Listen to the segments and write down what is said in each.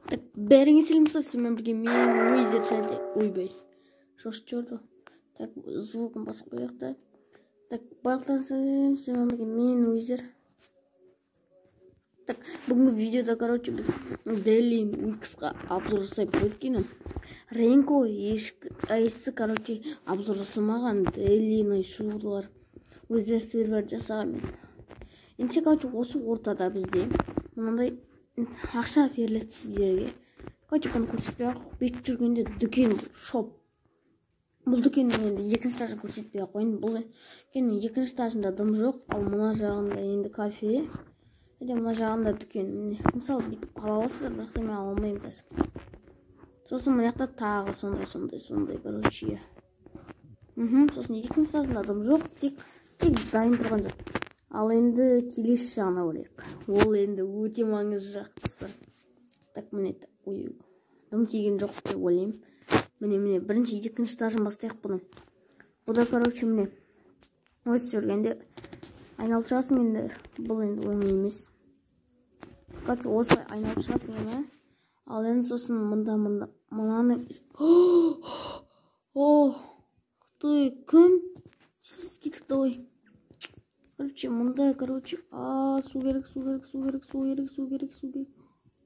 Так, бәріңе сәлем, сізбен бірге мен Уизер және ойбай. Шошып жіберді. Так, звукын басып қояйық та. Так, барлықтарыңызға сәлем, сізбен бірге мен Уизер. Так, бүгінгі видеода, короче, біз Daily Wix-қа обзор жасаймыз. Өйткені Ренко ешкі, короче, обзор жасамаған Daily шулар өздері сервер жасаған. Енді, короче, осы ортада бізде мынандай ақша беріледі сіздерге. Короче, бұны көрсетпей ақ, бет жүргенде дүкен шоп. Бұл дүкеннің енді екінші этажын көрсетпей ақ қойын. Бұл екінші этажында дым жоқ, ал мына жағында енді кафе. Мына жағында дүкен. Мысалы, бүйтіп ала аласыздар, бірақ та мен ала алмаймын қазір. Сосын мына жақта тағы сондай, короче. Сосын екінші этажында дым жоқ, тек дайын тұрған жоқ. Ал енді келесі жағына барайық. Ол енді өте маңызды жақ, достар. Так, міне, дым тиген жоқ деп ойлаймын. Міне, бірінші екінші этажын бастайық бұны. Бұда, короче, міне, өз жүргенде айналып шығасың, енді бұл енді оңай емес. Короче, осылай айналып шығасың, енді. Ал енді сосын мынаны Қытай, кім? Кетікті ой. Короче, мында, су керек.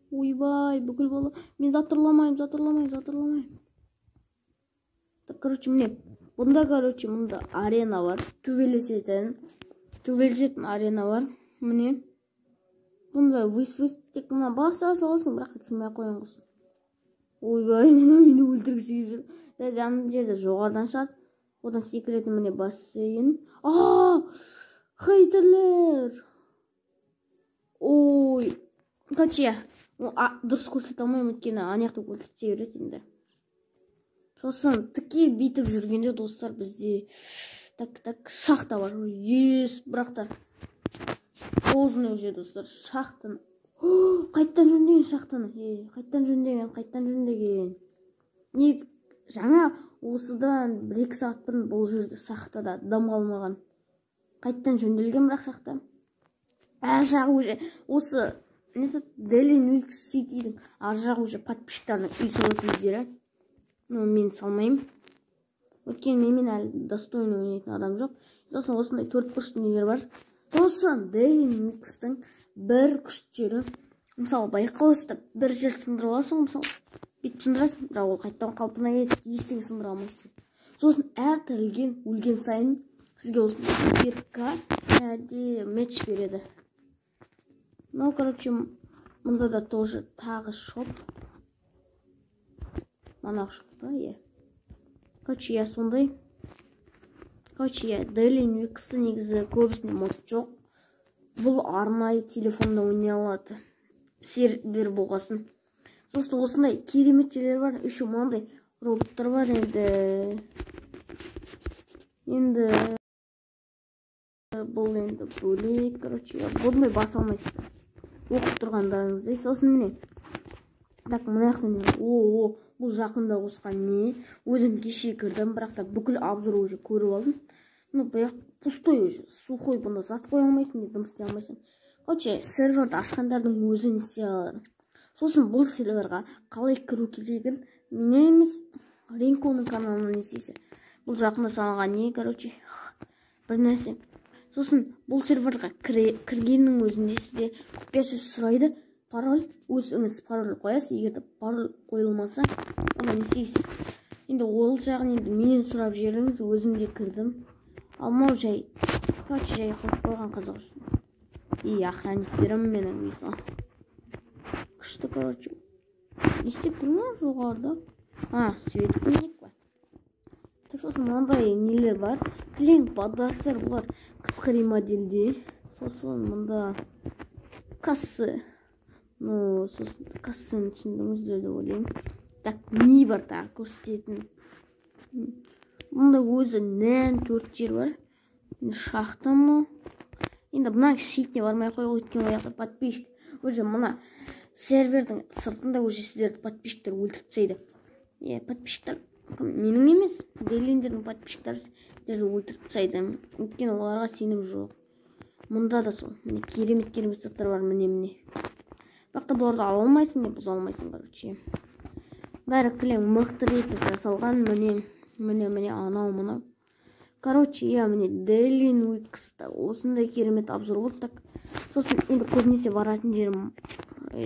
Ойбай, бүкіл бала. Мен затырламайым. Так, короче, міне. Бұнда, короче, мұнда арена бар. Төбелесетін арена бар. Міне. Бұнда выс, тек мына баса саласың, бірақ кірмей қойын қосын. Ойбай, мына мені өлтіргісі келіп жүр. Жаңын жерде жоғардан шығасың. Одан секіретін міне бассейн. Хейтерлер! Ой, короче, дұрыс көрсете алмаймын, өйткені анаяқты өлтіріп береді енді. Сосын тіке бейтіп жүргенде, достар, бізде так шахта бар. Бірақ та озын өже, достар, шахтаны. Қайттан жөндеген. Негіз жаңа осыдан 1-2 сағат бұрын бұл жерде шахтада дам қалмаған. Қайттан жөнделген бірақ шақта. Әр жағы өже. Осы Daily Wix City'дің ар жағы өже подписчиктарына үй салатын өздері. Мен салмайым. Өткен мен әлі достойны ойнайтын адам жоқ. Сосын осындай 4 күшті нелер бар. Сосын Daily Wix'тің бір күшті жері. Мысалы, байқаусызда бір жер сындырып аласың, мысалы, бет сындырасың, бірақ ол қайттан қалпына естен сындыра алмайсың. Сосын әр тірілген, өлген сайын сізге осындай 1К меч береді. Короче, мұнда да тоже тағы шоп. Мана шопта, Короче, сондай. Короче, Daily Wix'ті негізі көбісіне мод жоқ. Бұл арнайы телефонда ойнай алады. Сервер болғасын. Сосын осындай керемет жерлер бар. Еще маңдай роботтар бар енді бұл енді бөлек, короче, бұндай баса алмайсыздар. Оқып тұрғандарыңыздай. Сосын міне. Так, мына яқтан бұл жақында қосқан не? Өзім кеше кірдім, бірақ та бүкіл обзор уже көріп алдым. Бірақ пустой уже, сухой, бұнда зат қоя алмайсың, дым істей алмайсың. Короче, серверді ашқандардың өзін істей алады. Сосын бұл серверға қалай кіру керегін менен емес, Ренконың каналынан естейсіз. Бұл жақында салынған не, короче, бір нәрсе. Сосын бұл серверға кіргеннің өзінде сізде құпия сөз сұрайды. Пароль, өзіңіз пароль қоясыз. Егерде пароль қойылмаса, оны не істейсіз. Енді ол жағын енді менен сұрап жеріңіз, өзімде кірдім. Алмау жай, короче, жай қойып қойған қызық үшін. Охранниктерім менің мысалы. Күшті, короче. Не істеп тұрмын жоғарда? Свет көйнек бар. Так, сосын мынандай нелер бар. Кілең подарктар, бұлар қысқы ремоделде. Сосын мұнда кассы. Сосын кассының түсіндіңіздер деп ойлаймын. Так, не бар тағы көрсететін. Мұнда өзі нән 4 жер бар. Шахта мұны. Енді бұна шетіне бармай қой, өткен аяқта подписчик. Өзі мұна сервердің сыртында өзі сіздерді подписчиктер өлтіріп тастайды. Подписчиктер менің емес, Dailydердің подписчиктері сіздерді өлтіріп тастайды. Өткен оларға сенім жоқ. Мұнда да сол. Міне керемет заттар бар, міне. бірақ та бұларды ала алмайсың не бұза алмайсың, короче. Бәрі кілең мықты етіп жасалған. Міне анау мынау. Короче, міне Дейлин Уикста осындай керемет обзор болды. Так, сосын енді көбінесе баратын жерім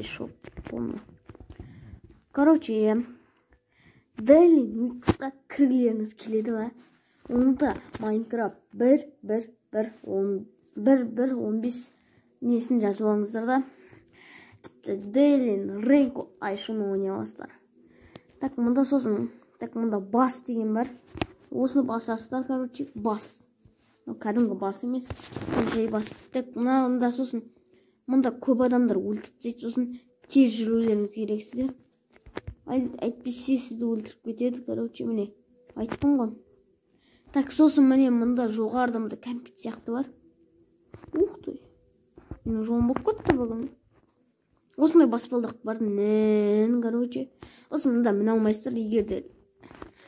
шоп, помню. Короче, Дейлин Уикста кіргілеріңіз келеді ма? Онда Майнкрафт 1.1.15 несін жазып алыңыздар да. Тіпті Дейлин Рейнко Айшыны ойнай аласыздар. Так, мұнда сосын, мұнда бас деген бар. Осыны басасыздар, короче, бас. Кәдімгі бас емес, жай бас. Так, мұнда сосын, мұнда көп адамдар өлтіріп тастайды, сосын тез жүрулеріңіз керексіздер. Әйтпесе сізді өлтіріп кетеді, короче, міне, айттым ғой. Так, сосын міне мұнда жоғарыда мұнда кәмпит сияқты бар. Ух ты, менің жолым болып кетті бүгін. Осындай баспалдақ бар, короче. Сосын мұнда міне алмайсыздар, егерде.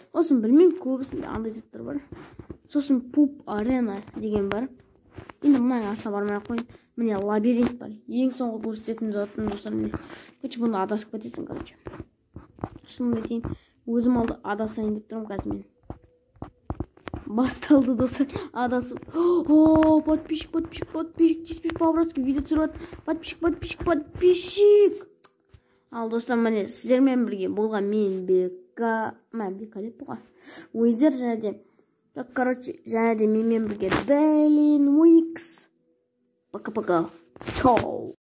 Сосын білмеймін, көбісінде андай заттар бар. Сосын Пуп Арена деген бар. Енді мұнай аса бармай қойын. Міне лабиринт бар. Ең соңғы көрсететін заттың достар міне. Көчі бұнда адасып кетесің, короче. Шынымды айтайын, өзім алды адасайын деп тұрмын қазір мен. Басталды достар, адасып. О, подписчик, теспеш по-братски видео түсіріп. Подписчик. Ал достар, міне сіздермен бірге болған мен Бека деп бұға. Өздер және де, короче, және де менмен бірге Дейлин Уикс. Пока-пока. Чау.